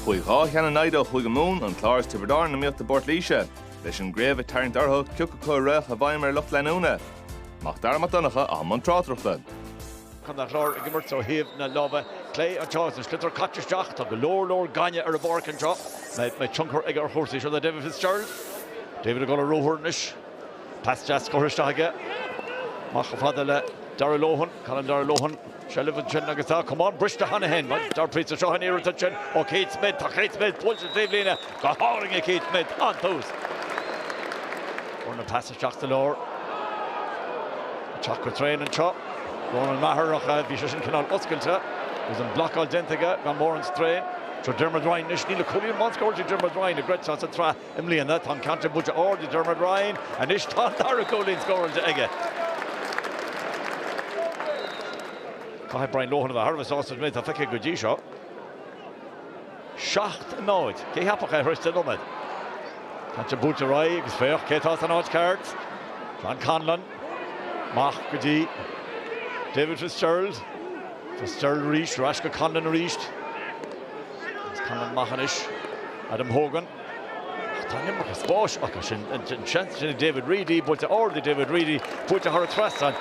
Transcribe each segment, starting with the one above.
Chuig gá cheanna naide chuig mún an Clár Tiobraid Árann na míocht de Bort Líse, leis an gréibh tarint arthach ciúca chur a bhaimar lucht leanúna. Mach darmat donnacha am an trátrachta. Kan nach Clár gimmert so híomh na lábha Clay an Charles and slittar catteteach tá go lór gaine ar a barcan drop. Mai chunkar ag ar chósaí seo David Fitzgerald. David a go a róthúrnis. Pass just choiriste Mach a fada le Dara Lohan, Colin Dara Lohan. Shellivan chin agus tá, come on, Brista Hanahan, Dar Prince of Shahan here at chin. Oh, Kate Smith, Kate Smith, pulls it Davelina, go hauling a Kate Smith, on toes. One of the passage shots to lower. Chocolate train and chop. Ronan Maher, Vishan Canal Uskelta. Was in block al Dentiga, Van Moran's train. So Dermot Ryan, Nishni, Kulian Monscourt, Dermot Ryan, a great chance to try Emily and that on Cantor Budja or the Dermot Ryan, and Ishtan Darakolin scored to Egge. Cai Brian Lohan of the Harvest also made a thick good G shot. Shacht Noid, Kay Hapaka first in Omid. Cantor Budja Rai, is fair, Katos and Hodge cards. John Conlon, Mach Gudi, David Fitzgerald. Fitzgerald reached, Rashka Conlon reached. Conlon Machanish, Adam Hogan. Tanya Macasposh, and chance David Reedy, but the David Reedy put to her trust on.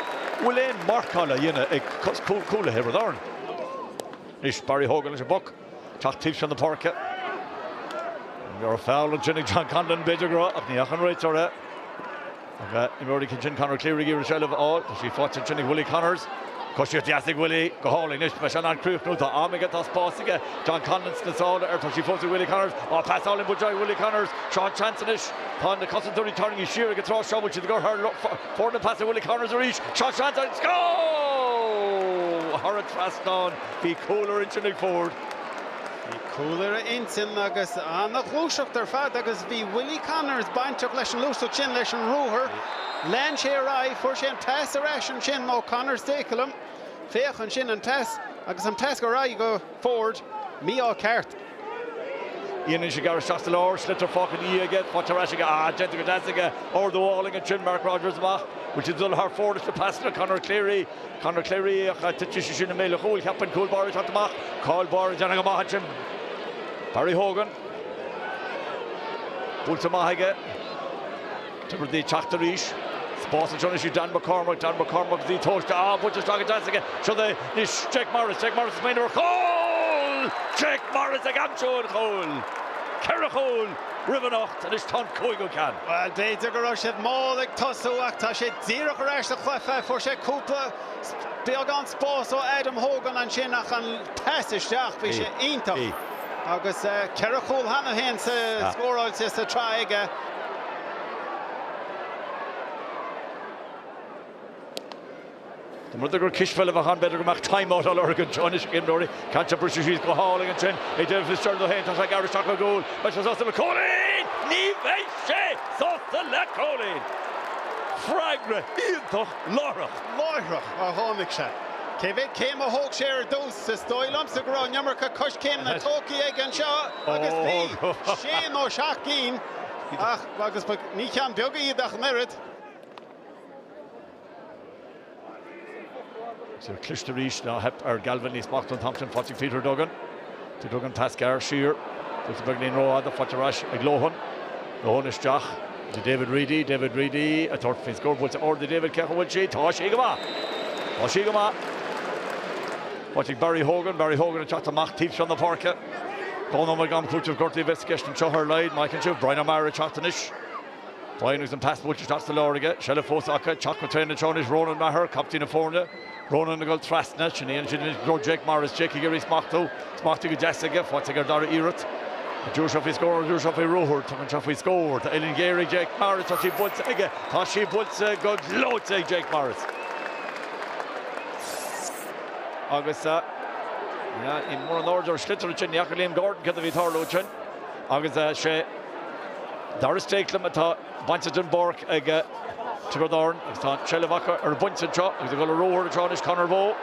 Will in Mark Conlon, a cool here with Arn. Ish Barry Hogan is a book. Talk tips on the parket. You're a foul and Jenny John Conlon, Bejagra, of the Achan rates are okay, you already can Jin Connor clearly give Rochelle of all. She fought to Jenny Willie Connors. Koshiatiastic Willie, go hauling this, but Shannon Cruyff, no, Amiga, that's Bossiga, John Collins, the Saul, she fought to Willie Connors, or pass all in Bujoy, Willie Connors, Sean Chansonish, on the Coston turning his sheer, gets throw shot, which is got her for the pass to Willie Connors to reach, Sean Chansonish, go! Horrid fast down, be cooler in Chinnig Ford. Cooler intin agus an nach lúsach der fad agus bhí Willie Connors baintach leis an lúsach chin leis an rúthair len sé rai for sé an test areis an chin má Connors décalam féach an chin an test agus an test go rai go forward mí á ceart. Ian is gar shot the lower, slitter fucking again, Potarashiga, Gentle Danziga, or the walling and chin Mark Rogers Mach, which is all her forward to pass to Conor Cleary, Titishin and Mela Hole, Captain Cool Barrage at the Mach, Call Barrage and Amahachin, Barry Hogan, Pulsa Mahiga, Timber the Chaktarish, Spots and Jonas, Dan McCormack, the toast, Butcher's talking Danziga, so the Jack Morris is made a goal! Jack Morris again showed goal. Kerachol, Rivenocht, and his ton Coigo can. Well, Beidir Garoshet Molik Tosuak Tashet Zero Garash the Cleffa for Shek Cooper, Biogan Sposo, Adam Hogan, and Shinach and Passage Jach Bisha Into. August Kerachol Hanahan score out just to try again. The mother Kishfell of a hand better make time out all Oregon Johnnish again Rory. Can't you push she's go hauling and chin. He did Fitzgerald the hand, like Irish tackle goal. But she's also Colin! Niveshe! Sosta le Colin! Fragre, Iantoch, Laura. A Homiksha. Kevin came a hawk share dose, Stoy Lumps the ground, Yamarka Kush came and Toki again shot. August B. Shane or Shakin. August Nikan Biogi Dach Merit. So Clishterish now or Galvin is Martin Thompson, 40 Peter Duggan. To Duggan Pascar Shear. To the Berlin Roa, the Fatarash, Lohan. Lohan is Jach. To David Reedy, a third fin score, but or the David Kekawilchi, Toshigama. Watching Barry Hogan and shot to Mach Teeps from the parket. Bono Magam Coach of Gorty Veskesh and Choher Lloyd, Mike and Chief, Brian O'Mara, Chatanish. Brian was in pass, Butcher shots to Loriga, Shella Fosaka, Chocolate Train and Chonish, Ronan Maher, Captain of Forna. Ronan the goal Trastnach and the engine is Jake Morris, Jake Gary Smarto Jessica, Fatiga Dara Erot, Jushofi scored, Jushofi Rohur, Tomachafi scored, Ellen Gary, Jake Morris, Tashi Butz, good load, say Jake Morris. Augusta, in more Lords or Schlitterchin, Yakalim Gordon, Kadavi Tarlochin, Augusta, She, Doris Takelam, Banchaton Bork, Ega. Tiobraid Árann, Shellavaka or Bunsen Chop, he's going to roar the Tronish Connor Bow.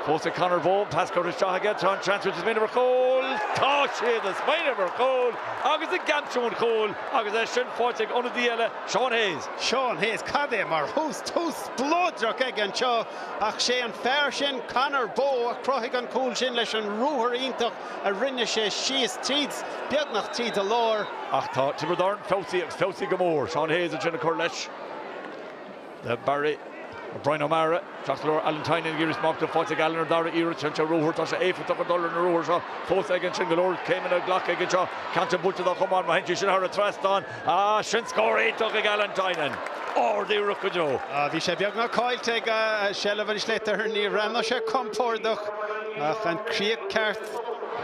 Fósa Conor Bowen, pass go to Shaw again, John chance which is made over goal. Tá sé the made over goal. Agus a ganchon goal. Agus a sin fortig on the diela. Sean Hayes. Sean Hayes cadé mar hús blodrach again cho. Ach sé an fair sin Conor Bowen crochig an cool sin leis an rúher intach a rinne sé síos tríds beagnach tríd a lár. Ach tá Tiobraid Árann fauci gomór. Sean Hayes a sin a cur leis. The Barry. Brian O'Mara, Jocelyn Allentyne and Giris Mock to Fósa Gallen or Dara Ira Chencha Ruher Tasha Eiffel Tucker Dollar and Ruher Shaw Fósa again Chingalore came in a Glock again Shaw can't Butcher the come on Mahenji should have a thrust on Shin score 8 Tucker Allentyne or the Rukajo Vi sé beagna coil take Shelavan Schletter ní ranna sé compordach an create cart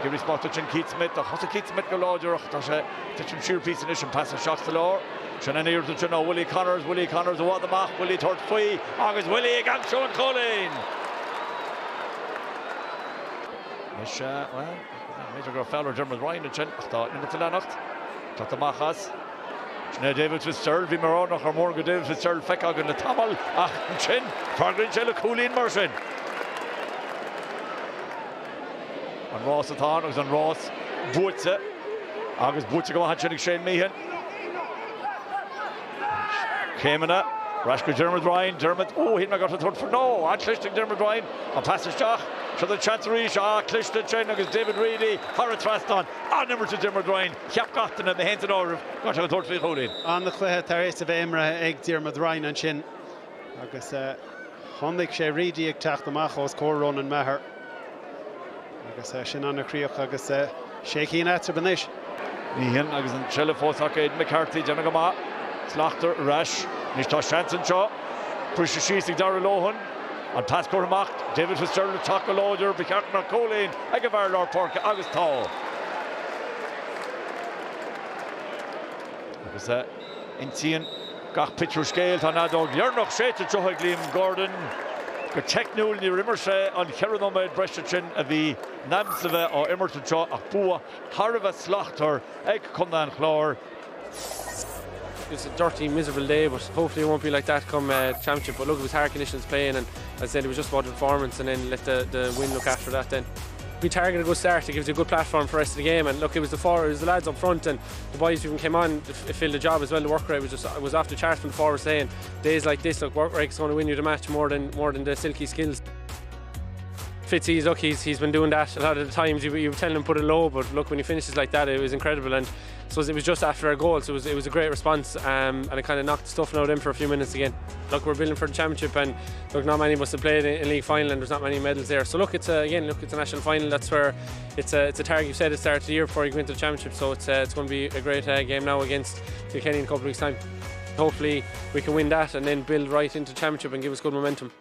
Giris Mock to Chin Keith Smith the Hossa Keith Smith go larger Tasha to Chin sheer piece in pass a shot to Lore Shannon here to Chino, Willie Connors, what the mark, Willie Tort Fui, August Willie, again, Sean Colleen. Well, Major Graffeller, Dermot Ryan, and Chin, I thought, in the Tilanacht, Tata Machas, Sinead David Fitzgerald, Vimaron, or Morgan David Fitzgerald, Feckog, and the Tamal, and Chin, Fargrin Jella Colleen Mersin. On Ross at Thorn, was on Ross, Buaicphointí, August Buaicphointí go on Chinnig Shane Meehan. Came in it, Rashka Dermot Ryan, he'd not got a third for no, and Clishton Dermot Ryan, and passes Shach, so the Chancery Shah, Clishton Chen, agus David Reedy, Harrod Traston, and number to Dermot Ryan, Chiap Gotten at the hands of Orv, got a third for Holding. On the Clehe Terrace of Emra, Egg Dermot Ryan and Chin, agus Hondig She Reedy, Eg Tach the Machos, Cor Ron and Maher, agus Shin on the Creoch, agus Shaky and Atzerbanish. Meehan, agus and Chelifos, Arcade McCarthy, Janagama. Slachter, Rash, Nishta Shanson Shaw, Prisha Sheesig Dara Lohan, and pass Cormac, David Fitzgerald, Taka Lawyer, Bicartner Colleen, Egavar Lord Pork, August Tall. Agus Intian, Gach Pitcher Scale, Tanadog, Yernach Sheta Joy Gleam Gordon, Gotechnul, Ni Rimmershe, on Keranoma, Breschin, the Namseve, or Emerton Shaw, Akbua, Harava Slachter, Egg An Clár. It's a dirty, miserable day, but hopefully it won't be like that come championship. But look, it was hard conditions playing, and as I said, it was just about the performance, and then let the win look after that. Then we targeted a good start. It gives you a good platform for the rest of the game. And look, it was the lads up front, and the boys even came on to fill the job as well. The work rate was off the charts from the forward, saying days like this, look, work rate's going to win you the match more than the silky skills. Fitzy, look, he's been doing that a lot of the times. You were telling him put it low, but look, when he finishes like that, it was incredible. And so it was just after our goal, so it was a great response, and it kind of knocked the stuffing out of him for a few minutes again. Look, we're building for the championship, and look, not many of us have played in league final, and there's not many medals there. So look, it's a national final. That's where it's a target you set at the start of the year before you go into the championship. So it's going to be a great game now against Kilkenny in a couple of weeks' time. Hopefully we can win that and then build right into the championship and give us good momentum.